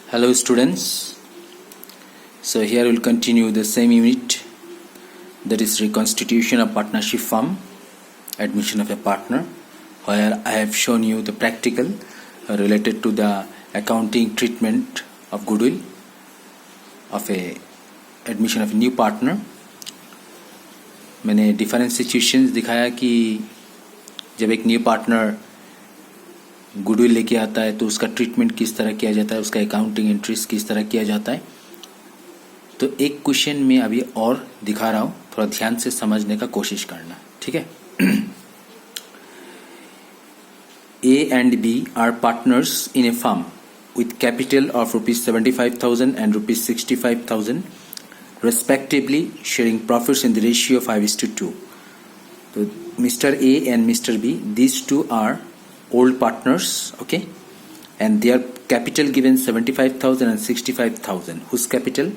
Hello students, so here we'll continue the same unit, that is reconstitution of partnership firm, admission of a partner, where I have shown you the practical related to the accounting treatment of goodwill of a admission of a new partner. मैंने different situations दिखाया कि जब एक new partner goodwill लेके आता है तो उसका ट्रीटमेंट किस तरह किया जाता है, उसका अकाउंटिंग एंट्रीज किस तरह किया जाता है. तो एक क्वेश्चन में अभी और दिखा रहा हूँ, थोड़ा ध्यान से समझने का कोशिश करना, ठीक है. A and B are partners in a firm with capital of ₹75,000 and ₹65,000 respectively, sharing profits in the ratio 5:2. So Mr. A and Mr. B, these two are old partners, okay, and their capital given 75,000 and 65,000. Whose capital?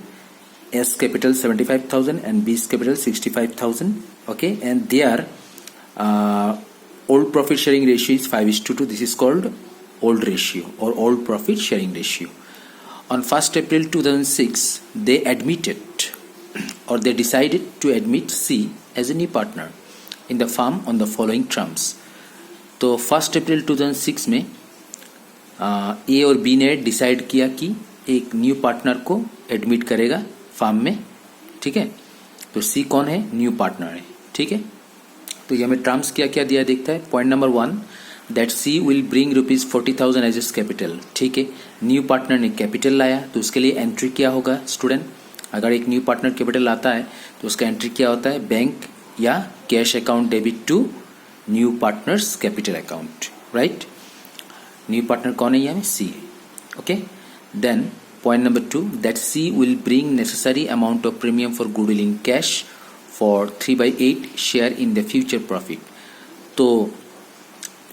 S capital 75,000 and B's capital 65,000, okay, and their old profit sharing ratio is 5:2. This is called old ratio or old profit sharing ratio. On 1st April 2006, they admitted or they decided to admit C as a new partner in the firm on the following terms. तो 1 अप्रैल 2006 में ए और B ने decide किया कि एक new partner को admit करेगा farm में, ठीक है. तो सी कौन है? न्यू पार्टनर है, ठीक है. तो ये हमें टर्म्स क्या क्या दिया देखता है. Point number 1, that C will bring ₹40,000 as his capital, ठीक है. न्यू पार्टनर ने कैपिटल लाया तो उसके लिए एंट्री क्या होगा स्टूडेंट? अगर एक न्यू पार्टनर कैपिटल आता है तो उसका एंट्री क्या होता है? बैंक या cash account debit to new partners capital account, right. New partner कौन है? यहाँ सी है, okay. Then point number 2, that C will bring necessary amount of premium for goodwill in cash for 3/8 share in the future profit. तो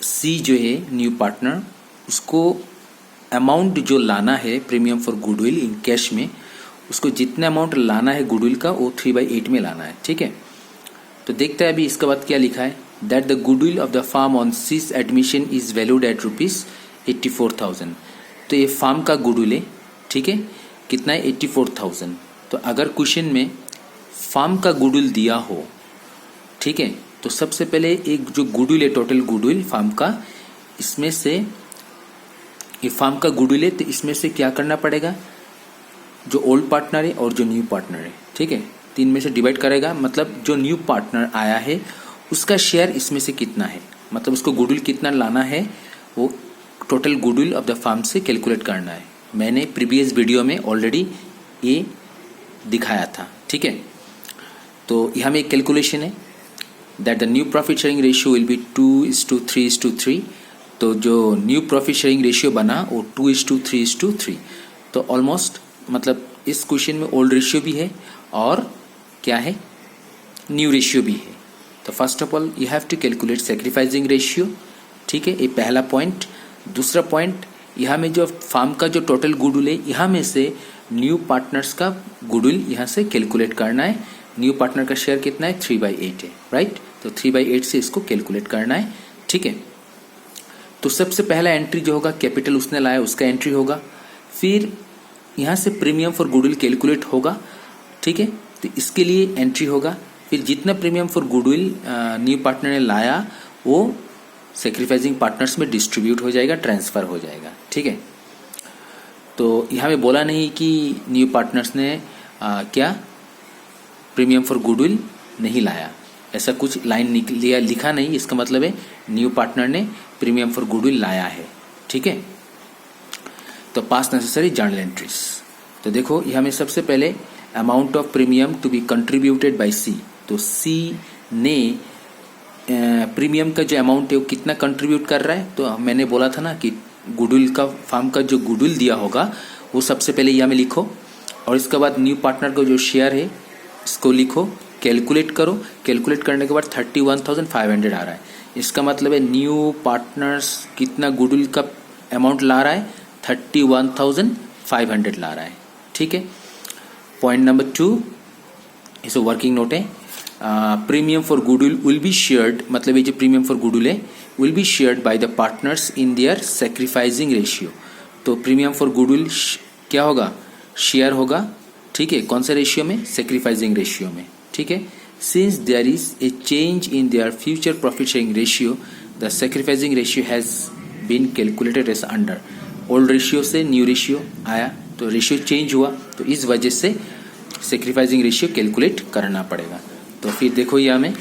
C जो है new partner, उसको amount जो लाना है premium for goodwill in cash में, उसको जितना अमाउंट लाना है गुडविल का वो 3/8 में लाना है, ठीक है. तो देखते हैं अभी इसके बाद क्या लिखा है. That the goodwill of the firm on C's admission is valued at ₹84,000. तो ये फार्म का गुडविल है, ठीक है. कितना है? 84,000. तो अगर क्वेश्चन में फार्म का गुडविल दिया हो, ठीक है, तो सबसे पहले एक जो गुडविल है, टोटल गुडविल फार्म का, इसमें से ये फार्म का गुडविल है तो इसमें से क्या करना पड़ेगा? जो ओल्ड पार्टनर है और जो न्यू पार्टनर है, ठीक है, 3 में से डिवाइड करेगा. मतलब जो न्यू पार्टनर आया है उसका शेयर इसमें से कितना है, मतलब उसको गुडविल कितना लाना है, वो total goodwill of the firm से कैलकुलेट करना है. मैंने प्रीवियस वीडियो में ऑलरेडी ये दिखाया था, ठीक है. तो यहाँ में एक कैलकुलेशन है, that the new profit sharing ratio will be 2:3:3. तो जो न्यू प्रॉफिट शेयरिंग रेशियो बना वो 2:3:3. तो ऑलमोस्ट मतलब इस क्वेश्चन में ओल्ड रेशियो भी है और क्या है? न्यू रेशियो भी है. तो first of all you have to calculate sacrificing ratio, ठीक है. ये पहला पॉइंट. दूसरा पॉइंट, यहाँ में जो फार्म का जो टोटल गुडविल है, यहाँ में से न्यू पार्टनर्स का गुडविल यहाँ से कैलकुलेट करना है. न्यू पार्टनर का शेयर कितना है? 3/8 है, राइट. तो 3/8 से इसको कैलकुलेट करना है, ठीक है. तो सबसे पहला एंट्री जो होगा, कैपिटल उसने लाया उसका एंट्री होगा. फिर यहाँ से प्रीमियम फॉर गुडविल कैलकुलेट होगा, ठीक है. तो इसके लिए एंट्री होगा. फिर जितना premium for goodwill new partner ने लाया वो सेक्रीफाइसिंग पार्टनर्स में डिस्ट्रीब्यूट हो जाएगा, ट्रांसफर हो जाएगा, ठीक है. तो यहाँ में बोला नहीं कि न्यू पार्टनर्स ने क्या प्रीमियम फॉर गुडविल नहीं लाया, ऐसा कुछ लाइन लिखा नहीं. इसका मतलब है न्यू पार्टनर ने प्रीमियम फॉर गुडविल लाया है, ठीक है. तो पास नेसेसरी जर्नल एंट्रीज. तो देखो यहाँ में सबसे पहले amount of premium to be contributed by C. तो सी ने प्रीमियम का जो अमाउंट है वो कितना कंट्रीब्यूट कर रहा है. तो मैंने बोला था ना कि गुडविल का फार्म का जो गुडविल दिया होगा वो सबसे पहले यहाँ में लिखो, और इसके बाद न्यू पार्टनर का जो शेयर है इसको लिखो, कैलकुलेट करो. कैलकुलेट करने के बाद 31,500 आ रहा है. इसका मतलब है न्यू पार्टनर्स कितना गुडविल का अमाउंट ला रहा है? 31,500 ला रहा है, ठीक है. पॉइंट नंबर 2, इसे वर्किंग नोट है. Premium for goodwill will be shared, मतलब ये जो प्रीमियम फॉर गुडविल है will be shared by the partners in their sacrificing ratio. तो प्रीमियम फॉर गुडविल क्या होगा, शेयर होगा, ठीक है, कौन से रेशियो में, सेक्रीफाइसिंग रेशियो में, ठीक है। Since there is a change in their future profit sharing ratio the sacrificing ratio has been calculated as under. Old ratio से न्यू रेशियो आया तो रेशियो चेंज हुआ, तो इस वजह से सेक्रीफाइसिंग रेशियो कैलकुलेट करना पड़ेगा। तो फिर देखो ये हमें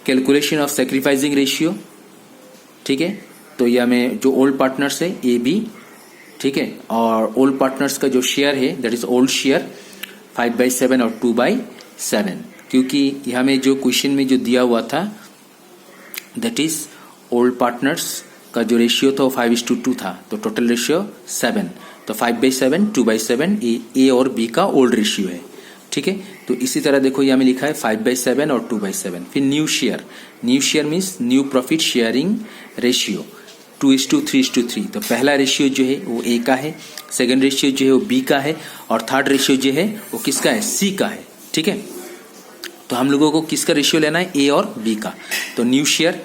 कैलकुलेशन ऑफ सेक्रीफाइसिंग रेशियो, ठीक है। तो ये हमें जो ओल्ड पार्टनर्स है ए बी, ठीक है, और ओल्ड पार्टनर्स का जो शेयर है दैट इज ओल्ड शेयर 5/7 और 2/7, क्योंकि यहाँ में जो क्वेश्चन में जो दिया हुआ था दैट इज ओल्ड पार्टनर्स का जो रेशियो था वो 5:2 था, तो टोटल रेशियो 7, तो 5/7 2/7 ए और बी का ओल्ड रेशियो है, ठीक है। तो इसी तरह देखो यहाँ में लिखा है 5/7 और 2/7। फिर new share means new profit sharing ratio 2:3:3। तो पहला रेशियो जो है वो ए का है, सेकंड रेशियो जो है वो बी का है, और थर्ड रेशियो जो है वो किसका है, सी का है, ठीक है। तो हम लोगों को किसका रेशियो लेना है, ए और बी का। तो न्यू शेयर,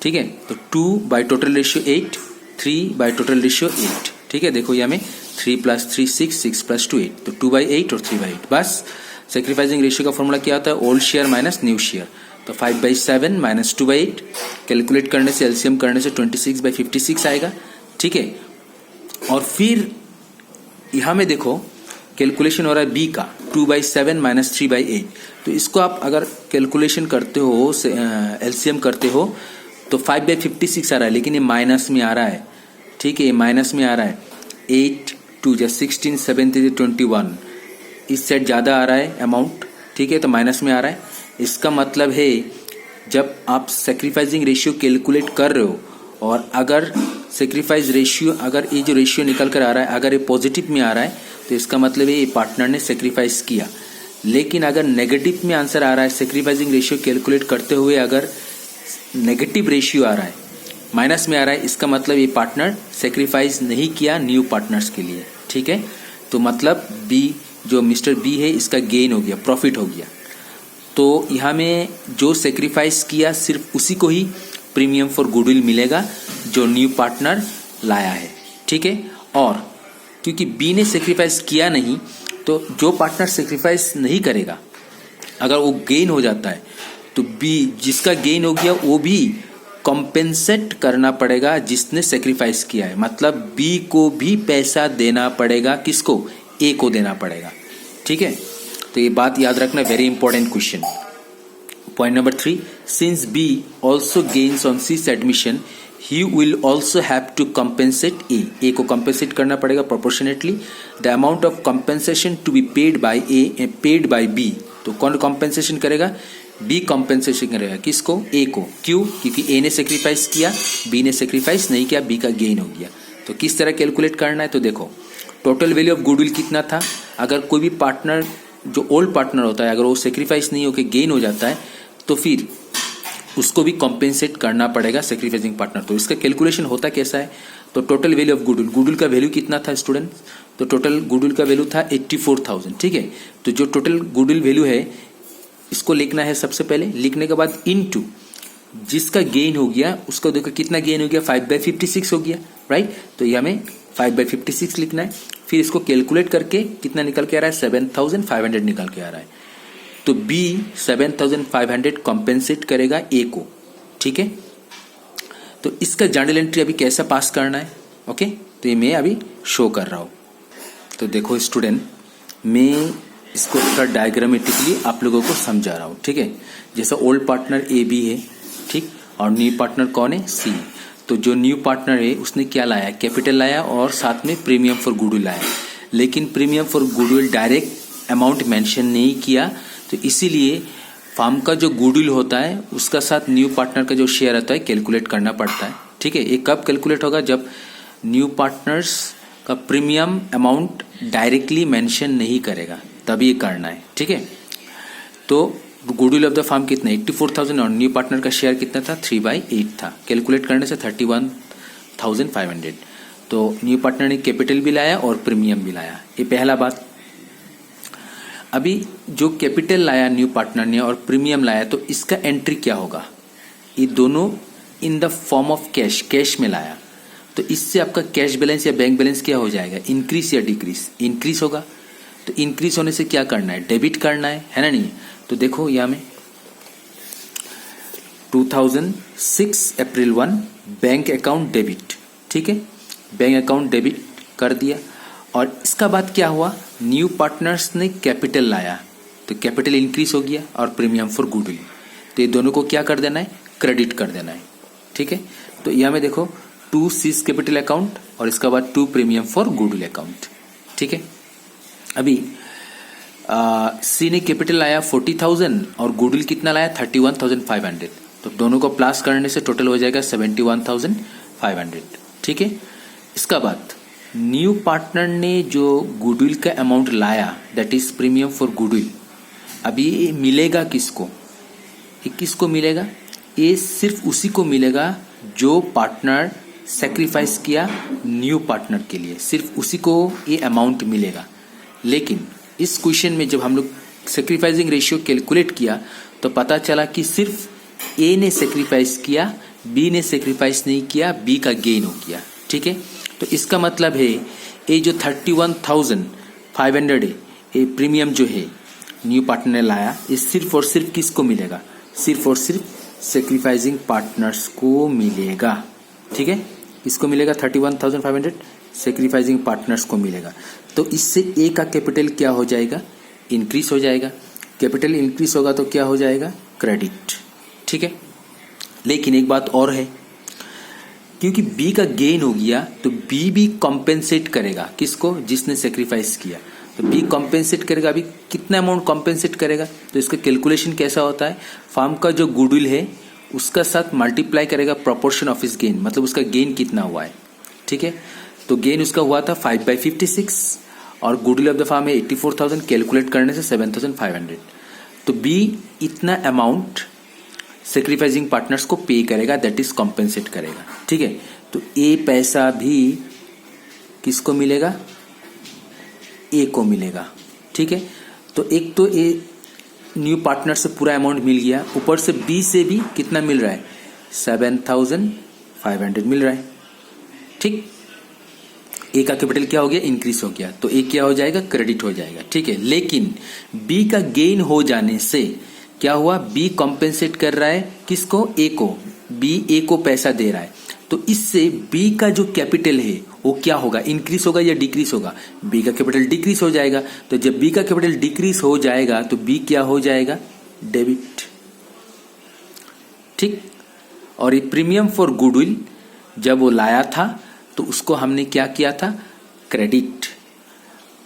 ठीक है, तो 2 टोटल रेशियो 8, 3 टोटल रेशियो 8, ठीक है। देखो यहाँ में 3 + 3 6 + 2 8, तो 2/8 और 3/8। बस सेक्रीफाइसिंग रेशियो का फॉर्मूला क्या होता है, old share minus new share. तो 5/7 माइनस 2/8 कैलकुलेट करने से, एलसीएम करने से 26/56 आएगा, ठीक है। और फिर यहाँ में देखो कैलकुलेशन हो रहा है बी का 2/7 माइनस 3/8। तो इसको आप अगर कैलकुलेशन करते हो, एलसीएम करते हो, तो 5/56 आ रहा है, लेकिन ये माइनस में आ रहा है, ठीक है, ये माइनस में आ रहा है। 8 2 16 7 3 21, इस सेट ज़्यादा आ रहा है अमाउंट, ठीक है, तो माइनस में आ रहा है। इसका मतलब है जब आप सेक्रीफाइसिंग रेशियो कैलकुलेट कर रहे हो और अगर सेक्रीफाइस रेशियो, अगर ये जो रेशियो निकल कर आ रहा है अगर ये पॉजिटिव में आ रहा है तो इसका मतलब है ये पार्टनर ने सेक्रीफाइस किया। लेकिन अगर नेगेटिव में आंसर आ रहा है, सेक्रीफाइसिंग रेशियो कैलकुलेट करते हुए अगर नेगेटिव रेशियो आ रहा है, माइनस में आ रहा है, इसका मतलब ये पार्टनर सेक्रीफाइस नहीं किया न्यू पार्टनर्स के लिए, ठीक है। तो मतलब बी, जो मिस्टर बी है, इसका गेन हो गया, प्रॉफिट हो गया। तो यहाँ में जो सेक्रीफाइस किया सिर्फ उसी को ही प्रीमियम फॉर गुडविल मिलेगा जो न्यू पार्टनर लाया है, ठीक है। और क्योंकि बी ने सेक्रीफाइस किया नहीं, तो जो पार्टनर सेक्रीफाइस नहीं करेगा अगर वो गेन हो जाता है तो बी, जिसका गेन हो गया वो भी कॉम्पेंसेट करना पड़ेगा जिसने सेक्रीफाइस किया है। मतलब बी को भी पैसा देना पड़ेगा, किसको, ए को देना पड़ेगा, ठीक है। तो ये बात याद रखना, very important question. Point number 3, since B also gains on C's admission he will also have to compensate A को कम्पेंसेट करना पड़ेगा proportionately. The amount of compensation to be paid by A paid by B. तो कौन compensation करेगा, B compensation करेगा, किसको, ए को। क्यों, क्योंकि ए ने सेक्रीफाइस किया, बी ने सेक्रीफाइस नहीं किया, बी का गेन हो गया। तो किस तरह कैलकुलेट करना है, तो देखो टोटल वैल्यू ऑफ गुडविल कितना था। अगर कोई भी पार्टनर जो ओल्ड पार्टनर होता है अगर वो सेक्रीफाइस नहीं होकर गेन हो जाता है तो फिर उसको भी कॉम्पेंसेट करना पड़ेगा सेक्रीफाइसिंग पार्टनर। तो इसका कैलकुलेशन होता कैसा है, तो total value of goodwill, goodwill का वैल्यू कितना था स्टूडेंट, तो टोटल गुडविल का वैल्यू था 84,000, ठीक है। तो जो टोटल गुडविल वैल्यू है इसको लिखना है सबसे पहले, लिखने के बाद इनटू जिसका गेन हो गया उसको देखो कितना गेन हो गया, 5/56 हो गया, राइट। तो ये हमें 5/56 लिखना है। फिर इसको कैलकुलेट करके कितना निकल के आ रहा है, 7,500 निकल के आ रहा है। तो बी 7,500 कॉम्पेंसेट करेगा ए को, ठीक है। तो इसका जर्नल एंट्री अभी कैसा पास करना है, ओके, तो ये मैं अभी शो कर रहा हूँ। तो देखो स्टूडेंट, मैं इसको थोड़ा डायग्रामेटिकली आप लोगों को समझा रहा हूँ, ठीक है। जैसा ओल्ड पार्टनर ए बी है, ठीक, और न्यू पार्टनर कौन है, सी। तो जो न्यू पार्टनर है उसने क्या लाया, कैपिटल लाया और साथ में प्रीमियम फॉर गुडविल लाया। लेकिन premium for goodwill direct amount mention नहीं किया, तो इसीलिए फार्म का जो गुडविल होता है उसका साथ न्यू पार्टनर का जो शेयर आता है कैलकुलेट करना पड़ता है, ठीक है। ये कब कैलकुलेट होगा, जब न्यू पार्टनर्स का प्रीमियम अमाउंट डायरेक्टली मेंशन नहीं करेगा तभी करना है, ठीक है। तो गुडविल ऑफ द फार्म कितना, 84,000 और न्यू पार्टनर का शेयर कितना था, 3/8 था। कैलकुलेट करने से 31,500। तो न्यू पार्टनर ने कैपिटल भी लाया और प्रीमियम भी लाया, ये पहला बात। अभी जो कैपिटल लाया न्यू पार्टनर ने और प्रीमियम लाया, तो इसका एंट्री क्या होगा, ये दोनों in the form of cash, cash में लाया। तो इससे आपका कैश बैलेंस या बैंक बैलेंस क्या हो जाएगा, इंक्रीज या डिक्रीज, इंक्रीज होगा। तो इंक्रीज होने से क्या करना है, डेबिट करना है ना नहीं। तो देखो यहाँ में 2006 अप्रैल 1 बैंक अकाउंट डेबिट, ठीक है, बैंक अकाउंट डेबिट कर दिया। और इसका बाद क्या हुआ, न्यू पार्टनर्स ने कैपिटल लाया, तो कैपिटल इंक्रीज हो गया और प्रीमियम फॉर गुडविल, तो ये दोनों को क्या कर देना है, क्रेडिट कर देना है, ठीक है। तो यहाँ में देखो 2 सीज कैपिटल अकाउंट और इसका बाद 2 प्रीमियम फॉर गुडविल अकाउंट, ठीक है। अभी सी ने कैपिटल लाया 40,000 और गुडविल कितना लाया 31,500, तो दोनों को प्लस करने से टोटल हो जाएगा 71,500, ठीक है। इसका बाद न्यू पार्टनर ने जो गुडविल का अमाउंट लाया that is premium for goodwill, अभी ये मिलेगा किसको, ये किसको मिलेगा, ये सिर्फ उसी को मिलेगा जो पार्टनर सेक्रीफाइस किया न्यू पार्टनर के लिए, सिर्फ उसी को ये अमाउंट मिलेगा। लेकिन इस क्वेश्चन में जब हम लोग सेक्रीफाइसिंग रेशियो कैलकुलेट किया तो पता चला कि सिर्फ ए ने सेक्रीफाइस किया, बी ने सेक्रीफाइस नहीं किया, बी का गेन हो गया, ठीक है। तो इसका मतलब है ये जो 31,500 है, ये प्रीमियम जो है न्यू पार्टनर ने लाया, ये सिर्फ और सिर्फ किसको मिलेगा, सिर्फ और सिर्फ सेक्रीफाइसिंग पार्टनर्स को मिलेगा, ठीक है। किसको मिलेगा 31,500, सेक्रीफाइसिंग पार्टनर्स को मिलेगा। तो इससे ए का कैपिटल क्या हो जाएगा, इंक्रीज हो जाएगा, कैपिटल इंक्रीज होगा तो क्या हो जाएगा, क्रेडिट, ठीक है। लेकिन एक बात और है, क्योंकि बी का गेन हो गया तो बी भी कॉम्पेंसेट करेगा किसको, जिसने सेक्रीफाइस किया, तो बी कॉम्पेंसेट करेगा। अभी कितना अमाउंट कॉम्पेंसेट करेगा, तो इसका कैलकुलेशन कैसा होता है, फर्म का जो गुडविल है उसका साथ मल्टीप्लाई करेगा प्रोपोर्शन ऑफ इस गेन, मतलब उसका गेन कितना हुआ है, ठीक है। तो गेन उसका हुआ था 5/56 और गुडविल ऑफ द फर्म है 84,000, कैलकुलेट करने से 7,500। तो बी इतना अमाउंट सेक्रीफाइसिंग पार्टनर्स को पे करेगा, दैट इज कॉम्पेंसेट करेगा, ठीक है। तो ए पैसा भी किसको मिलेगा, ए को मिलेगा, ठीक है। तो एक तो ए न्यू पार्टनर से पूरा अमाउंट मिल गया, ऊपर से बी से भी कितना मिल रहा है 7,500 मिल रहा है, ठीक। ए का कैपिटल क्या हो गया, इंक्रीज हो गया, तो ए क्या हो जाएगा, क्रेडिट हो जाएगा, ठीक है। लेकिन बी का गेन हो जाने से क्या हुआ, बी कॉम्पेंसेट कर रहा है किसको, ए को, बी ए को पैसा दे रहा है, तो इससे बी का जो कैपिटल है वो क्या होगा, इंक्रीज होगा या डिक्रीज होगा, बी का कैपिटल डिक्रीज हो जाएगा। तो जब बी का कैपिटल डिक्रीज हो जाएगा तो बी क्या हो जाएगा, डेबिट, ठीक। और ये प्रीमियम फॉर गुडविल जब वो लाया था तो उसको हमने क्या किया था, क्रेडिट।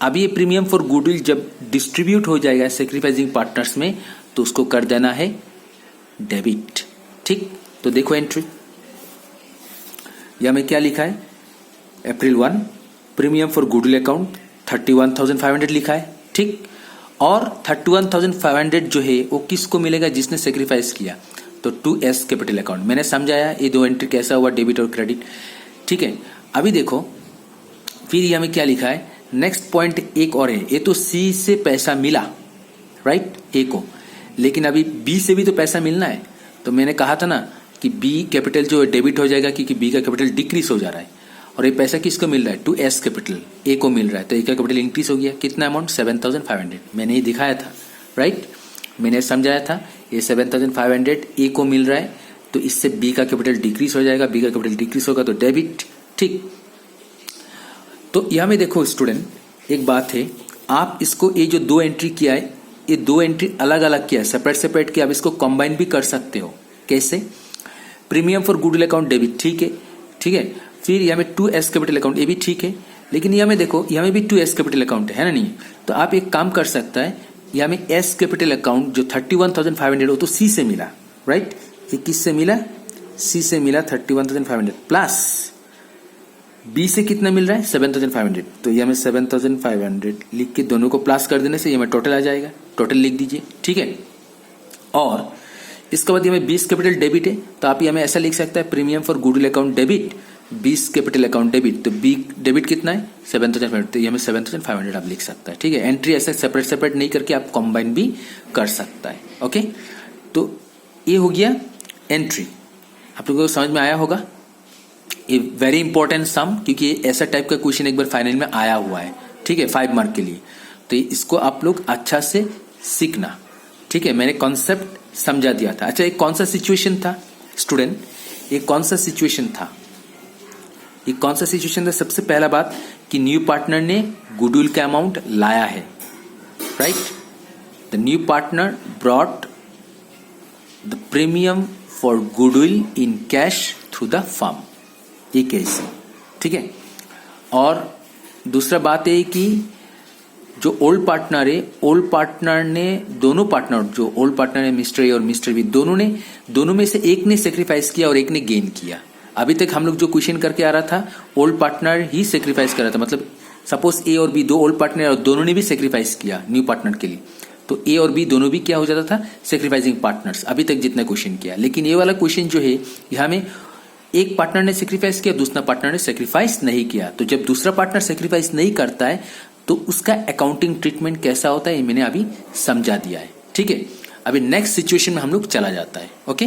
अब ये प्रीमियम फॉर गुडविल जब डिस्ट्रीब्यूट हो जाएगा सेक्रीफाइसिंग पार्टनर्स में तो उसको कर देना है डेबिट, ठीक। तो देखो एंट्री या में क्या लिखा है, अप्रैल 1 प्रीमियम फॉर गुडविल अकाउंट 31,500 लिखा है, ठीक। और 31,500 जो है वो किसको मिलेगा, जिसने सेक्रीफाइस किया, तो 2S कैपिटल अकाउंट। मैंने समझाया ये दो एंट्री कैसा हुआ, डेबिट और क्रेडिट, ठीक है। अभी देखो फिर यहाँ में क्या लिखा है, नेक्स्ट पॉइंट एक और है, ये तो सी से पैसा मिला राइट ए को, लेकिन अभी बी से भी तो पैसा मिलना है। तो मैंने कहा था ना कि बी कैपिटल जो है डेबिट हो जाएगा क्योंकि बी का कैपिटल डिक्रीज हो जा रहा है, और ये पैसा किसको मिल रहा है, 2S कैपिटल ए को मिल रहा है, तो ए का कैपिटल इंक्रीज हो गया, कितना अमाउंट 7,500, मैंने ये दिखाया था राइट, मैंने समझाया था ये 7,500 ए को मिल रहा है, तो इससे बी का कैपिटल डिक्रीज हो जाएगा, बी का कैपिटल डिक्रीज होगा तो डेबिट, ठीक। तो यहाँ में देखो स्टूडेंट एक बात है, आप इसको ये जो दो एंट्री किया है ये दो एंट्री अलग अलग किया है, सेपरेट सेपरेट किया, आप इसको कंबाइन भी कर सकते हो। कैसे, premium for goodwill account debit, ठीक है, ठीक है। फिर यहाँ में 2S कैपिटल अकाउंट ये भी ठीक है, लेकिन यहाँ में देखो यहाँ में भी 2S कैपिटल अकाउंट है ना, नहीं, तो आप एक काम कर सकता है, यहाँ में S कैपिटल अकाउंट जो 31,500 वो तो C से मिला राइट, ये किससे मिला, C से मिला 31,500 प्लस B से कितना मिल रहा है 7,500, तो यहाँ में 7,500 लिख के दोनों को प्लस कर देने से यहाँ में टोटल आ जाएगा, टोटल लिख दीजिए, ठीक है। और इसके बाद यहाँ में 20 कैपिटल डेबिट है, तो आप यहाँ में ऐसा लिख सकता है premium for goodwill account debit 20 capital account debit, तो बी डेबिट कितना है 7,500, तो यहाँ में 7,500 आप लिख सकता है, ठीक है। एंट्री ऐसे सेपरेट सेपरेट नहीं करके आप कंबाइन भी कर सकता है, ओके। तो ये हो गया एंट्री, आप लोगों को समझ में आया होगा, ये वेरी इंपॉर्टेंट सम, क्योंकि ये ऐसा टाइप का क्वेश्चन एक बार फाइनल में आया हुआ है, ठीक है, 5 मार्क के लिए। तो इसको आप लोग अच्छा से सीखना, ठीक है। मैंने कॉन्सेप्ट समझा दिया था। अच्छा, एक कौन सा सिचुएशन था स्टूडेंट, एक कौन सा सिचुएशन था, एक कौन सा सिचुएशन था? सबसे पहला बात कि न्यू पार्टनर ने गुडविल का अमाउंट लाया है, right. The new partner brought the premium for goodwill in cash through the firm, ये केस है, ठीक है। और दूसरा बात है कि जो ओल्ड पार्टनर है, ओल्ड पार्टनर ने, दोनों पार्टनर, जो ओल्ड पार्टनर है मिस्टर ए और मिस्टर बी, दोनों में से एक ने सेक्रीफाइस किया और एक ने गेन किया। अभी तक हम लोग जो क्वेश्चन करके आ रहा था, ओल्ड पार्टनर ही सेक्रीफाइस कर रहा था, मतलब सपोज ए और बी दो ओल्ड पार्टनर और दोनों ने भी सेक्रीफाइस किया न्यू पार्टनर के लिए, तो ए और बी दोनों भी क्या हो जाता था, सेक्रीफाइसिंग पार्टनर्स, अभी तक जितना क्वेश्चन किया। लेकिन ये वाला क्वेश्चन जो है, यहाँ में एक पार्टनर ने सेक्रीफाइस किया, दूसरा पार्टनर ने सेक्रीफाइस नहीं किया। तो जब दूसरा पार्टनर सेक्रीफाइस नहीं करता है तो उसका अकाउंटिंग ट्रीटमेंट कैसा होता है, ये मैंने अभी समझा दिया है, ठीक है। अभी नेक्स्ट सिचुएशन में हम लोग चला जाता है। ओके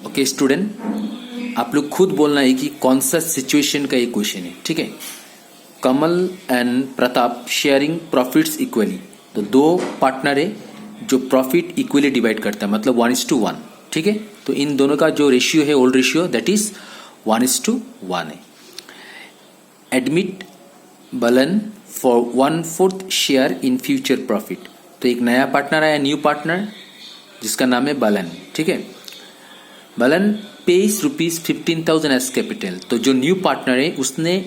ओके स्टूडेंट, आप लोग खुद बोलना है कि कौन सा सिचुएशन का ये क्वेश्चन है, ठीक है। Kamal and Pratap sharing profits equally, तो दो पार्टनर है जो प्रॉफिट इक्वली डिवाइड करता है, मतलब 1:1, ठीक है। तो इन दोनों का जो रेशियो है, ओल्ड रेशियो, दैट इज 1:1 है। Admit Balan for 1/4 share in future profit, तो एक नया पार्टनर आया, न्यू पार्टनर, जिसका नाम है बलन, ठीक है। बलन पेज ₹15,000 एज कैपिटल, तो जो न्यू पार्टनर है उसने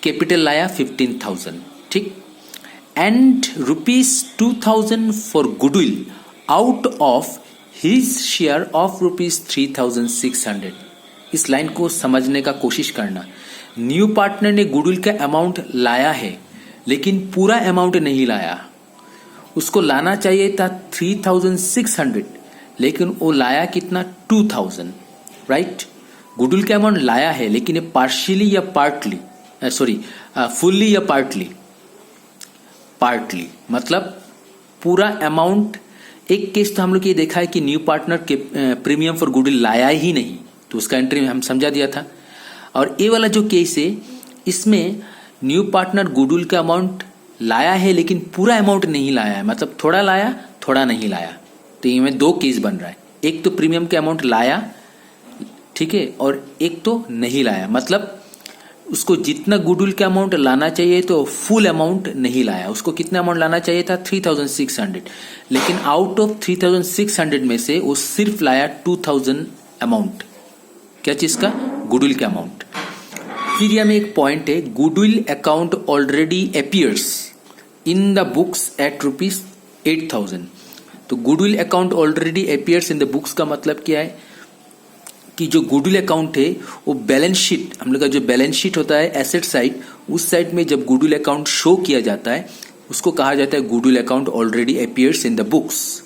कैपिटल लाया 15,000, ठीक। And ₹2,000 for goodwill out of his share of ₹3,600। इस लाइन को समझने का कोशिश करना। न्यू पार्टनर ने गुडविल का अमाउंट लाया है, लेकिन पूरा अमाउंट नहीं लाया। उसको लाना चाहिए था 3,600, लेकिन वो लाया कितना, 2,000, राइट। गुडविल का अमाउंट लाया है, लेकिन ये पार्शियली या पार्टली, फुल्ली या पार्टली, मतलब पूरा अमाउंट। एक केस तो हम लोग ये देखा है कि न्यू पार्टनर के प्रीमियम फॉर गुडविल लाया ही नहीं, तो उसका एंट्री में हम समझा दिया था। और ये वाला जो केस है, इसमें न्यू पार्टनर गुडविल का अमाउंट लाया है, लेकिन पूरा अमाउंट नहीं लाया है, मतलब थोड़ा लाया, थोड़ा नहीं लाया। तो ये में दो केस बन रहा है, एक तो प्रीमियम का अमाउंट लाया, ठीक है, और एक तो नहीं लाया, मतलब उसको जितना गुडविल का अमाउंट लाना चाहिए तो फुल अमाउंट नहीं लाया। उसको कितना अमाउंट लाना चाहिए था, 3,600, लेकिन आउट ऑफ 3,600 में से वो सिर्फ लाया 2,000 अमाउंट, क्या चीज का, गुडविल का अमाउंट। फिर यह में एक पॉइंट है, goodwill account already appears in the books at ₹8,000। तो goodwill account already appears in the books का मतलब क्या है कि जो गुडविल अकाउंट है वो बैलेंस शीट, हम लोग का जो बैलेंस शीट होता है एसेट साइड, उस साइड में जब गुडविल अकाउंट शो किया जाता है उसको कहा जाता है goodwill account already appears in the books.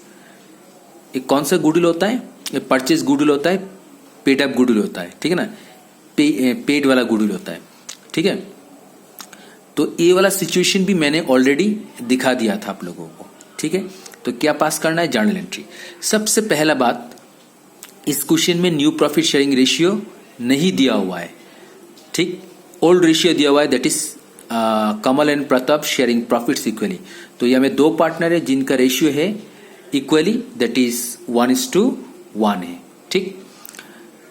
एक कौन सा गुडविल होता है, ये परचेज गुडविल होता है, पेड अप गुडविल होता है, ठीक है ना, पेड वाला गुडविल होता है, ठीक है। तो ये वाला सिचुएशन भी मैंने ऑलरेडी दिखा दिया था आप लोगों को, ठीक है। तो क्या पास करना है, जर्नल एंट्री। सबसे पहला बात, इस क्वेश्चन में न्यू प्रॉफिट शेयरिंग रेशियो नहीं दिया हुआ है, ठीक, ओल्ड रेशियो दिया हुआ है, that is Kamal and Pratap sharing profits equally. तो यहाँ में दो पार्टनर है जिनका रेशियो है इक्वली, दैट इज 1:1 है, ठीक।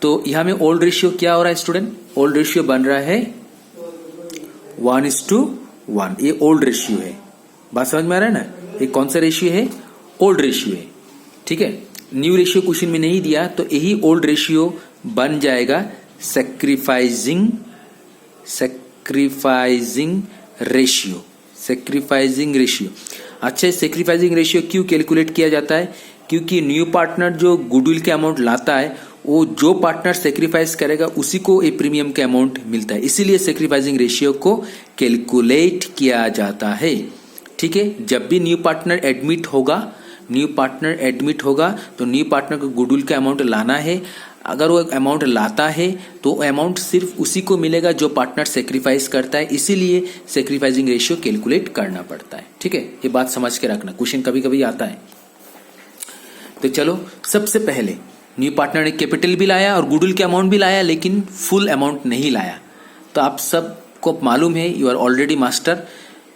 तो यहाँ में ओल्ड रेशियो क्या हो रहा है स्टूडेंट, ओल्ड रेशियो बन रहा है 1:1, ये ओल्ड रेशियो है। बात समझ में आ रहा है ना, ये कौन सा रेशियो है, ओल्ड रेशियो है, ठीक है। न्यू रेशियो क्वेश्चन में नहीं दिया, तो यही ओल्ड रेशियो बन जाएगा सैक्रिफाइसिंग रेशियो। अच्छा, सैक्रिफाइसिंग रेशियो क्यों कैलकुलेट किया जाता है, क्योंकि न्यू पार्टनर जो गुडविल के अमाउंट लाता है, वो जो पार्टनर सेक्रीफाइस करेगा उसी को एक प्रीमियम का अमाउंट मिलता है, इसीलिए सैक्रिफाइसिंग रेशियो को कैलकुलेट किया जाता है, ठीक है। जब भी न्यू पार्टनर एडमिट होगा तो न्यू पार्टनर को गुडविल का अमाउंट लाना है। अगर वो अमाउंट लाता है तो अमाउंट सिर्फ उसी को मिलेगा जो पार्टनर सेक्रीफाइस करता है, इसीलिए सैक्रिफाइसिंग रेशियो कैलकुलेट करना पड़ता है, ठीक है। ये बात समझ के रखना, क्वेश्चन कभी कभी आता है। तो चलो, सबसे पहले न्यू पार्टनर ने कैपिटल भी लाया और गुडविल के अमाउंट भी लाया, लेकिन फुल अमाउंट नहीं लाया। तो आप सबको मालूम है, यू आर ऑलरेडी मास्टर,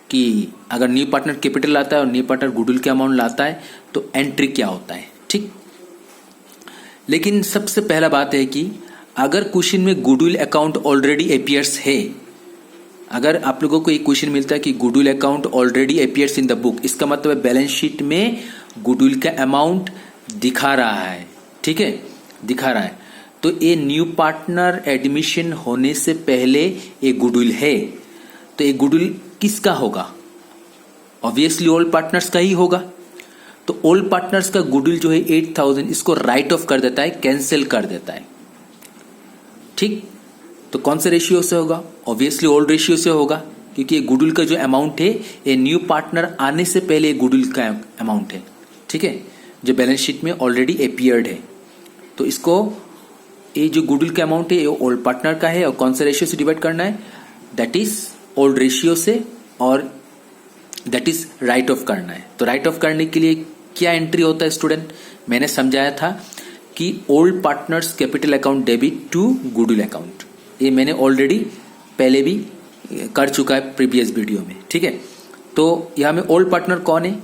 कि अगर न्यू पार्टनर कैपिटल लाता है और न्यू पार्टनर गुडविल के अमाउंट लाता है तो एंट्री क्या होता है, ठीक। लेकिन सबसे पहला बात है कि अगर क्वेश्चन में गुडविल अकाउंट ऑलरेडी अपीयर्स है, अगर आप लोगों को एक क्वेश्चन मिलता है कि goodwill account already appears in the book, इसका मतलब है बैलेंस शीट में गुडविल का अमाउंट दिखा रहा है, ठीक है, दिखा रहा है। तो ये न्यू पार्टनर एडमिशन होने से पहले ये गुडविल है, तो ये गुडविल किसका होगा? ऑब्वियसली ओल्ड पार्टनर्स का ही होगा। तो ओल्ड पार्टनर्स का गुडविल जो है 8000, इसको राइट ऑफ कर देता है, कैंसिल कर देता है, ठीक। तो कौन से रेशियो से होगा? ऑब्वियसली ओल्ड रेशियो से होगा, क्योंकि ये गुडविल का जो अमाउंट है ये न्यू पार्टनर आने से पहले गुडविल का अमाउंट है, ठीक है, जो बैलेंस शीट में ऑलरेडी अपीयर्ड है। तो इसको, ये जो गुडविल का अमाउंट है ये ओल्ड पार्टनर का है, और कौन से रेशियो से डिवाइड करना है? दैट इज ओल्ड रेशियो से, और दैट इज राइट ऑफ करना है। तो राइट ऑफ करने के लिए क्या एंट्री होता है स्टूडेंट? मैंने समझाया था कि old partners capital account debit to goodwill account, ये मैंने ऑलरेडी पहले भी कर चुका है प्रीवियस वीडियो में, ठीक है। तो यहां में ओल्ड पार्टनर कौन है?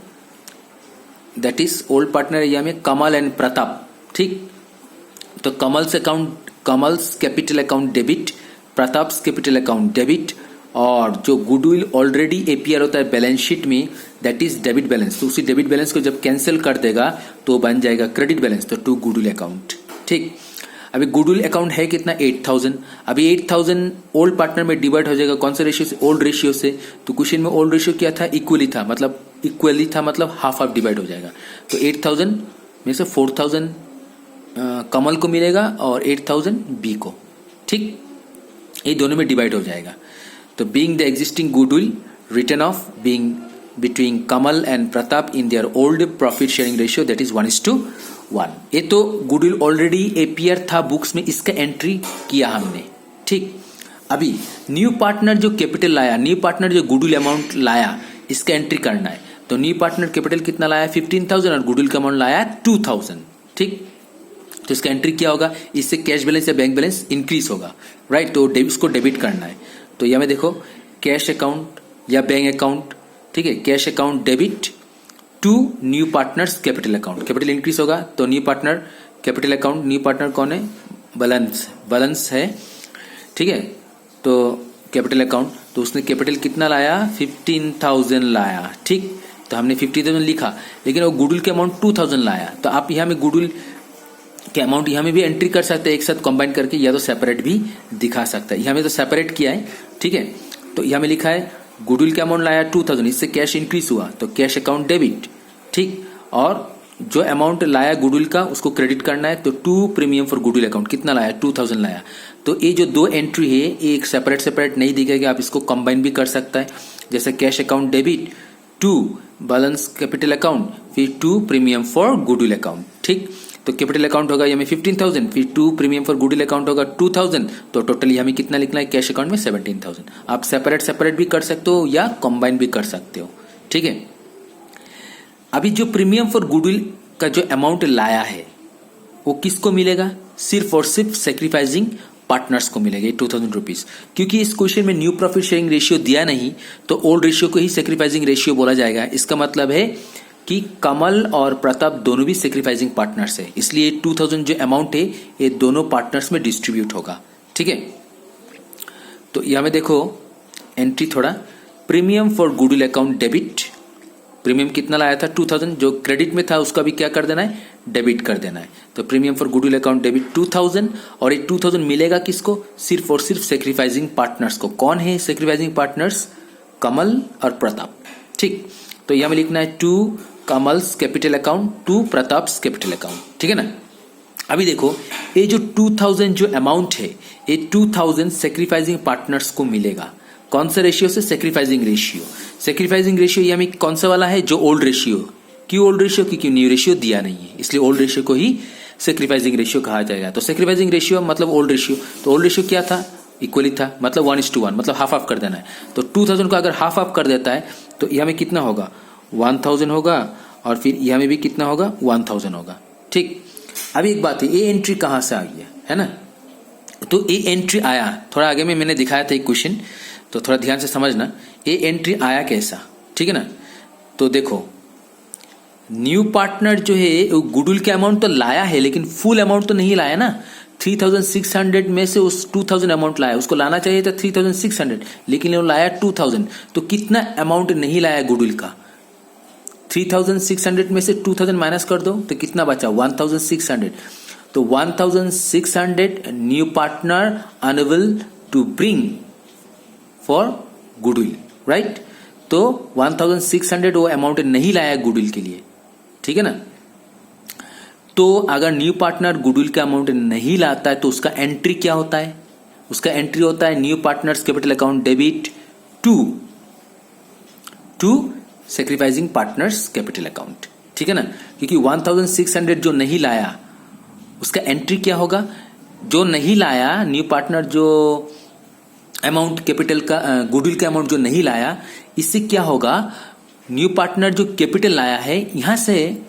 दैट इज ओल्ड पार्टनर यहां में कमल एंड प्रताप, ठीक। तो Kamal's capital account debit, Pratap's capital account debit, और जो गुडविल ऑलरेडी अपीयर होता है बैलेंस शीट में दैट इज डेबिट बैलेंस। तो उसी डेबिट बैलेंस को जब कैंसिल कर देगा तो बन जाएगा क्रेडिट बैलेंस, तो टू गुडविल अकाउंट, ठीक। अभी गुडविल अकाउंट है कितना? 8000। अभी 8000 ओल्ड पार्टनर में डिवाइड हो जाएगा कौन से रेशियो से? ओल्ड रेशियो से। तो क्वेश्चन में ओल्ड रेशियो क्या था? इक्वली था, मतलब हाफ हाफ डिवाइड हो जाएगा। तो 8000 में से 4000 कमल को मिलेगा और 8000 बी को, ठीक। ये दोनों में डिवाइड हो जाएगा। तो being the existing goodwill return of being between Kamal and Pratap in their old profit sharing ratio that is 1:1। ये तो गुडविल ऑलरेडी अपीयर था बुक्स में, इसका एंट्री किया हमने, ठीक। अभी न्यू पार्टनर जो कैपिटल लाया, न्यू पार्टनर जो गुडविल अमाउंट लाया, इसका एंट्री करना है। तो न्यू पार्टनर कैपिटल कितना लाया? 15000 और गुडविल का अमाउंट लाया 2000, ठीक। तो इसका एंट्री क्या होगा? इससे कैश बैलेंस या बैंक बैलेंस इंक्रीज होगा, राइट। तो इसको डेबिट करना है। तो यहां में देखो कैश अकाउंट या बैंक अकाउंट, ठीक है, cash account debit to new partners capital account, capital increase होगा। तो new partner capital account, new partner कौन है? बैलेंस है, ठीक है। तो कैपिटल अकाउंट, तो उसने कैपिटल कितना लाया? 15000 लाया, ठीक। तो हमने 50000 लिखा, लेकिन वो गुडविल के अमाउंट 2000 लाया। तो आप यहां में गुडविल के अमाउंट यहां में भी एंट्री कर सकते हैं एक साथ कंबाइन करके, या तो सेपरेट भी दिखा सकता है। यहां में तो सेपरेट किया है, ठीक है। तो यहां में लिखा है गुडविल का अमाउंट लाया 2000, इससे कैश इंक्रीज हुआ, तो कैश अकाउंट डेबिट, ठीक। और जो अमाउंट लाया गुडविल का उसको क्रेडिट करना है, तो to premium for goodwill account कितना लाया? 2000 लाया। तो ये जो दो एंट्री है ये एक सेपरेट नहीं दिखेगा, आप इसको कंबाइन भी कर सकता है। जैसे cash account debit to balance capital account, फिर to premium for goodwill account, ठीक। तो कैपिटल अकाउंट होगा यहाँ में 15000, फिर to premium for goodwill account होगा 2000, तो टोटली हमें कितना लिखना है? कैश अकाउंट में 17000। आप सेपरेट भी कर सकते हो या कंबाइन भी कर सकते हो, ठीक है। अभी जो प्रीमियम फॉर गुडविल का जो अमाउंट लाया है वो किसको मिलेगा? सिर्फ और सिर्फ सेक्रीफाइसिंग पार्टनर्स को मिलेगा 2000 रुपीज। क्योंकि इस क्वेश्चन में न्यू प्रॉफिट शेयरिंग रेशियो दिया नहीं, तो ओल्ड रेशियो को ही सेक्रीफाइसिंग रेशियो बोला जाएगा। इसका मतलब है कि कमल और प्रताप दोनों भी सेक्रीफाइसिंग पार्टनर्स है, इसलिए 2000 जो अमाउंट है ये दोनों पार्टनर्स में डिस्ट्रीब्यूट होगा, ठीक है। तो यहां में देखो एंट्री थोड़ा, premium for goodwill account debit, premium कितना लाया था? 2000, जो क्रेडिट में था उसका भी क्या कर देना है? डेबिट कर देना है। तो premium for goodwill account debit 2000, और ये 2000 मिलेगा किसको? सिर्फ और सिर्फ सेक्रीफाइसिंग पार्टनर्स को। कौन है सेक्रीफाइसिंग पार्टनर्स? कमल और प्रताप, ठीक। तो यहां में लिखना है to Kamal's capital account to Pratap's capital account, ठीक है ना। अभी देखो ये जो 2000 जो अमाउंट है ये 2000 सेक्रीफाइसिंग पार्टनर्स को मिलेगा। कौन सा रेशियो से? Sacrificing ratio. सेक्रीफाइसिंग रेशियो ये हमें कौन सा वाला है? जो ओल्ड रेशियो। क्यों ओल्ड रेशियो? क्योंकि न्यू रेशियो दिया नहीं है, इसलिए ओल्ड रेशियो को ही सेक्रीफाइसिंग रेशियो कहा जाएगा। तो सेक्रीफाइसिंग रेशियो मतलब ओल्ड रेशियो। तो ओल्ड रेशियो क्या था? इक्वली था, मतलब 1:1, मतलब हाफ हाफ कर देना है। तो 2000 को अगर हाफ हाफ कर देता है तो यहां में कितना होगा? 1000 होगा, और फिर यहां में भी कितना होगा? 1000 होगा, ठीक। अभी एक बात है, ए एंट्री कहाँ से आ गया, है ना? तो ए एंट्री आया, थोड़ा आगे में मैंने दिखाया था एक क्वेश्चन, तो थोड़ा ध्यान से समझना। ए एंट्री आया कैसा, ठीक है ना? तो देखो, न्यू पार्टनर जो है वो गुडविल के अमाउंट तो लाया है, लेकिन फुल अमाउंट तो नहीं लाया ना। 3600 में से उस 2000 अमाउंट लाया, उसको लाना चाहिए था 3600, लेकिन वो लाया 2000। तो कितना अमाउंट नहीं लाया गुडविल का? 3600 में से 2000 माइनस कर दो तो कितना बचा? 1600। तो 1600 new partner unable to bring for goodwill, right? तो 1600 वो अमाउंट नहीं लाया गुडविल के लिए, ठीक है ना? तो अगर न्यू पार्टनर गुडविल का अमाउंट नहीं लाता है तो उसका एंट्री क्या होता है? उसका एंट्री होता है new partners capital account debit to sacrificing partners capital account, ठीक है ना? क्योंकि 1600 जो नहीं लाया उसका एंट्री क्या होगा? जो नहीं लाया न्यू पार्टनर, जो अमाउंट कैपिटल का गुडविल का अमाउंट जो नहीं लाया, इससे क्या होगा? न्यू पार्टनर जो कैपिटल लाया है यहां से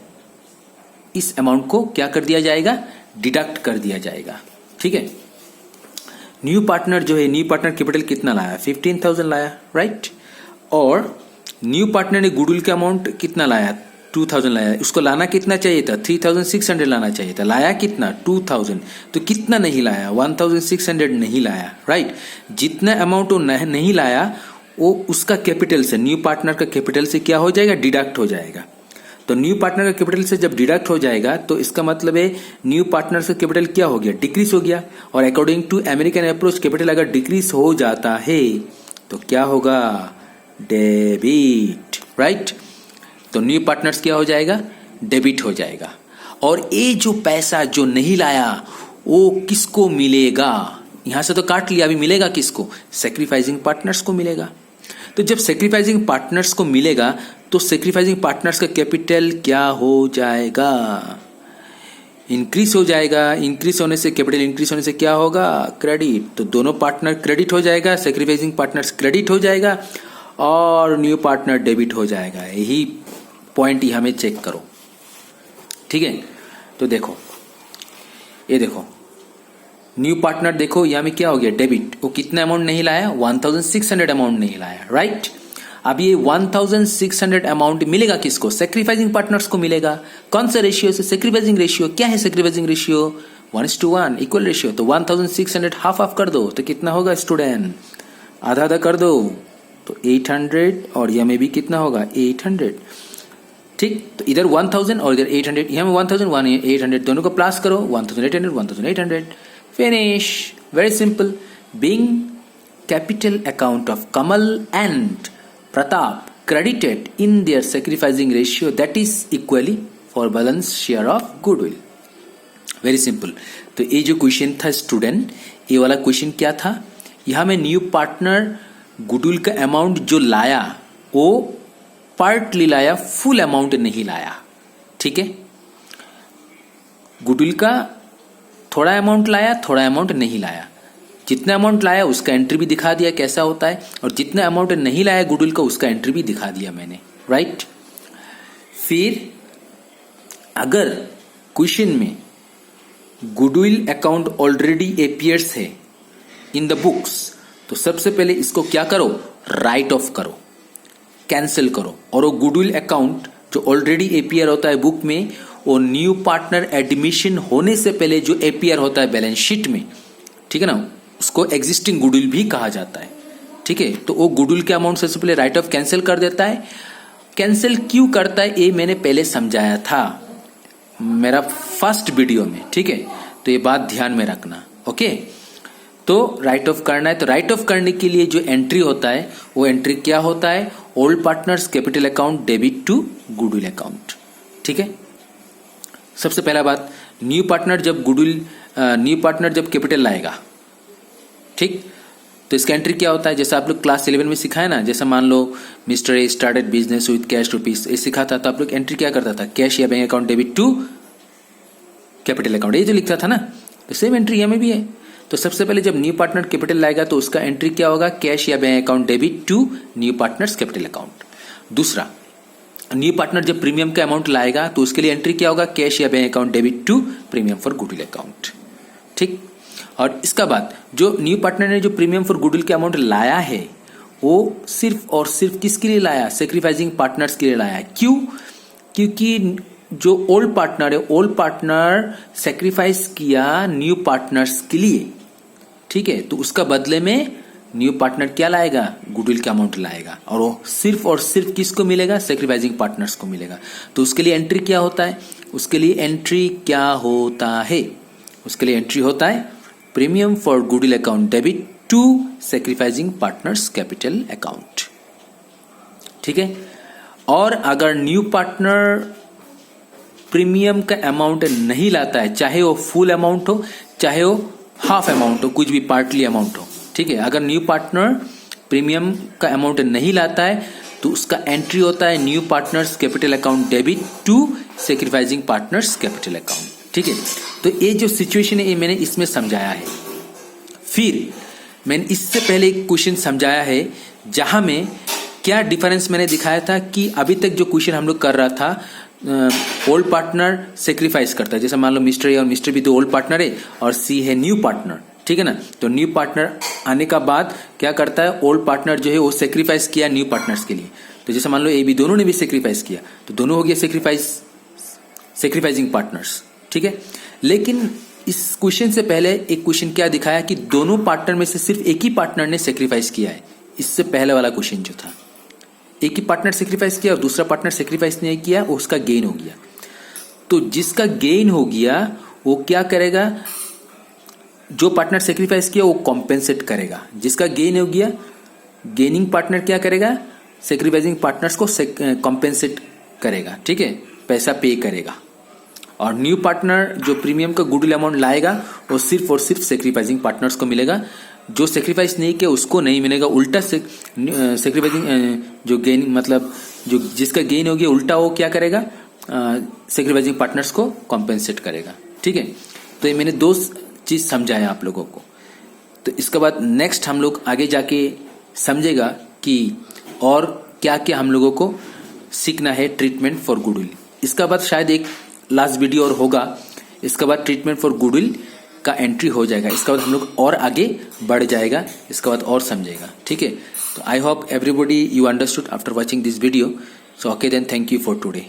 इस अमाउंट को क्या कर दिया जाएगा? डिडक्ट कर दिया जाएगा, ठीक है? न्यू पार्टनर जो है, न्यू पार्टनर कैपिटल कितना लाया? 15,000 लाया, राइट? और न्यू पार्टनर ने गुडविल का अमाउंट कितना लाया? 2000 लाया। उसको लाना कितना चाहिए था? 3600 लाना चाहिए था। लाया कितना? 2000। तो कितना नहीं लाया? 1600 नहीं लाया, राइट? जितना अमाउंट वो नहीं लाया वो उसका कैपिटल से, न्यू पार्टनर का कैपिटल से क्या हो जाएगा? डिडक्ट हो जाएगा। तो न्यू पार्टनर का कैपिटल से जब डिडक्ट हो जाएगा तो इसका मतलब है न्यू पार्टनर का कैपिटल क्या हो गया? डिक्रीज हो गया। और according to American approach capital अगर डिक्रीज हो जाता है तो क्या होगा? Debit, right? तो न्यू पार्टनर्स क्या हो जाएगा? डेबिट हो जाएगा। और ये जो पैसा जो नहीं लाया वो किसको मिलेगा? यहां से तो काट लिया, अभी मिलेगा किसको? सैक्रिफाइसिंग पार्टनर्स को मिलेगा। तो जब सैक्रिफाइसिंग पार्टनर्स को मिलेगा तो सैक्रिफाइसिंग पार्टनर्स का कैपिटल क्या हो जाएगा? इंक्रीज हो जाएगा। इंक्रीज होने से, कैपिटल इंक्रीज होने से क्या होगा? क्रेडिट। तो दोनों पार्टनर क्रेडिट हो जाएगा, सैक्रिफाइसिंग पार्टनर्स क्रेडिट हो जाएगा और न्यू पार्टनर डेबिट हो जाएगा। यही पॉइंट ही हमें चेक करो, ठीक है? तो देखो, ये देखो, न्यू पार्टनर देखो यहां में क्या हो गया? डेबिट। वो कितना अमाउंट नहीं लाया? 1600 अमाउंट नहीं लाया, राइट? अब ये 1600 अमाउंट मिलेगा किसको? सैक्रिफाइसिंग पार्टनर्स को मिलेगा। कौन सा रेशियो से? Sacrificing ratio. क्या है सैक्रिफाइसिंग रेशियो? 1:1 equal ratio. तो 1600 हाफ ऑफ कर दो तो कितना होगा स्टूडेंट? आधा आधा कर दो तो 800, और यह में भी कितना होगा? 800, ठीक? तो इधर 1000 और इधर 800, यहां में 1000 800 दोनों को प्लस करो, 1800 1800, finish. Very simple. Being capital account of Kamal and Pratap credited in their sacrificing ratio, that is equally for balance share of goodwill. Very simple. तो ये जो क्वेश्चन था स्टूडेंट, ये वाला क्वेश्चन क्या था? यहां में न्यू पार्टनर गुडविल का अमाउंट जो लाया वो पार्टली लाया, फुल अमाउंट नहीं लाया, ठीक है? गुडविल का थोड़ा अमाउंट लाया, थोड़ा अमाउंट नहीं लाया। जितना अमाउंट लाया उसका एंट्री भी दिखा दिया कैसा होता है, और जितना अमाउंट नहीं लाया गुडविल का उसका एंट्री भी दिखा दिया मैंने, राइट? फिर अगर क्वेश्चन में गुडविल अकाउंट ऑलरेडी अपीयर्स है इन द बुक्स, तो सबसे पहले इसको क्या करो? राइट ऑफ करो, कैंसिल करो। और वो गुडविल अकाउंट जो ऑलरेडी अपीयर होता है बुक में, वो न्यू पार्टनर एडमिशन होने से पहले जो अपीयर होता है बैलेंस शीट में, ठीक है ना, उसको एग्जिस्टिंग गुडविल भी कहा जाता है, ठीक है? तो वो गुडविल के अमाउंट सबसे पहले राइट ऑफ कैंसिल कर देता है। कैंसिल क्यों करता है ये मैंने पहले समझाया था मेरा फर्स्ट वीडियो में, ठीक है? तो ये बात ध्यान में रखना, ओके? तो राइट ऑफ करना है, तो राइट ऑफ करने के लिए जो एंट्री होता है वो एंट्री क्या होता है? Old partners capital account debit to goodwill account, ठीक है? सबसे पहला बात, न्यू पार्टनर जब कैपिटल लाएगा, ठीक? तो इसका एंट्री क्या होता है? जैसा आप लोग क्लास 11 में सिखाया ना, जैसा मान लो mister A started business with cash rupees, ये सिखा था, तो आप लोग एंट्री क्या करता था? कैश या bank account debit to capital account, ये जो लिखता था ना, तो सेम एंट्री यहाँ में भी है। तो सबसे पहले जब न्यू पार्टनर कैपिटल लाएगा तो उसका एंट्री क्या होगा? कैश या bank account debit to new partners capital account. दूसरा, न्यू पार्टनर जब प्रीमियम का अमाउंट लाएगा तो उसके लिए एंट्री क्या होगा, कैश या bank account debit to premium for goodwill account. ठीक, और इसका बाद जो न्यू पार्टनर ने जो प्रीमियम फॉर गुडविल का अमाउंट लाया है वो सिर्फ और सिर्फ किसके लिए लाया, सेक्रीफाइसिंग पार्टनर्स के लिए लाया है। क्यों? क्योंकि जो ओल्ड पार्टनर है, ओल्ड पार्टनर सेक्रीफाइस किया न्यू पार्टनर्स के लिए, ठीक है, तो उसका बदले में न्यू पार्टनर क्या लाएगा, गुडविल का अमाउंट लाएगा, और वो सिर्फ और सिर्फ किसको मिलेगा, सेक्रीफाइसिंग पार्टनर्स को मिलेगा। तो उसके लिए एंट्री क्या होता है, उसके लिए एंट्री क्या होता है, उसके लिए एंट्री होता है premium for goodwill account debit to sacrificing partners capital account. ठीक है, और अगर न्यू पार्टनर प्रीमियम का अमाउंट नहीं लाता है, चाहे वो फुल अमाउंट हो चाहे वो हाफ अमाउंट हो, कुछ भी पार्टली अमाउंट हो, ठीक है, अगर न्यू पार्टनर प्रीमियम का अमाउंट नहीं लाता है तो उसका एंट्री होता है new partners capital account debit to sacrificing partners capital account. ठीक है, तो ये जो सिचुएशन है ये मैंने इसमें समझाया है। फिर मैंने इससे पहले एक क्वेश्चन समझाया है जहां में क्या डिफरेंस मैंने दिखाया था कि अभी तक जो क्वेश्चन हम लोग कर रहा था, ओल्ड पार्टनर सेक्रीफाइस करता है, जैसे मान लो मिस्टर ए और मिस्टर बी दो ओल्ड पार्टनर है और सी है न्यू पार्टनर, ठीक है ना। तो न्यू पार्टनर आने का बाद क्या करता है, ओल्ड पार्टनर जो है वो सेक्रीफाइस किया न्यू पार्टनर्स के लिए। तो जैसे मान लो ए बी दोनों ने भी सेक्रीफाइस किया तो दोनों हो गया सेक्रीफाइसिंग पार्टनर्स, ठीक है। लेकिन इस क्वेश्चन से पहले एक क्वेश्चन क्या दिखाया कि दोनों पार्टनर में से सिर्फ एक ही पार्टनर ने सेक्रीफाइस किया है। इससे पहले वाला क्वेश्चन जो था, एक ही पार्टनर सेक्रीफाइस किया और दूसरा पार्टनर सेक्रीफाइस नहीं किया, वो उसका गेन हो गया। तो जिसका गेन हो गया वो क्या करेगा, जो पार्टनर सेक्रीफाइस किया वो कॉम्पेंसेट करेगा। जिसका गेन हो गया, गेनिंग पार्टनर क्या करेगा, सेक्रीफाइसिंग पार्टनर्स को कॉम्पेंसेट करेगा, ठीक है, पैसा पे करेगा। और न्यू पार्टनर जो प्रीमियम का गुडविल अमाउंट लाएगा वो सिर्फ और सिर्फ सेक्रीफाइसिंग पार्टनर्स को मिलेगा, जो सेक्रीफाइस नहीं किया उसको नहीं मिलेगा। उल्टा सेक्रीफाइसिंग जो गेन मतलब जो जिसका गेन हो गया उल्टा वो क्या करेगा, सेक्रीफाइसिंग पार्टनर्स को कॉम्पेंसेट करेगा, ठीक है। तो ये मैंने दो चीज समझाया आप लोगों को। तो इसके बाद नेक्स्ट हम लोग आगे जाके समझेगा कि और क्या क्या हम लोगों को सीखना है ट्रीटमेंट फॉर गुडविल। इसका बाद शायद एक लास्ट वीडियो और होगा, इसके बाद ट्रीटमेंट फॉर गुडविल का एंट्री हो जाएगा। इसके बाद हम लोग और आगे बढ़ जाएगा, इसके बाद और समझेगा, ठीक है। तो I hope everybody you understood after watching this video. So okay then, thank you for today.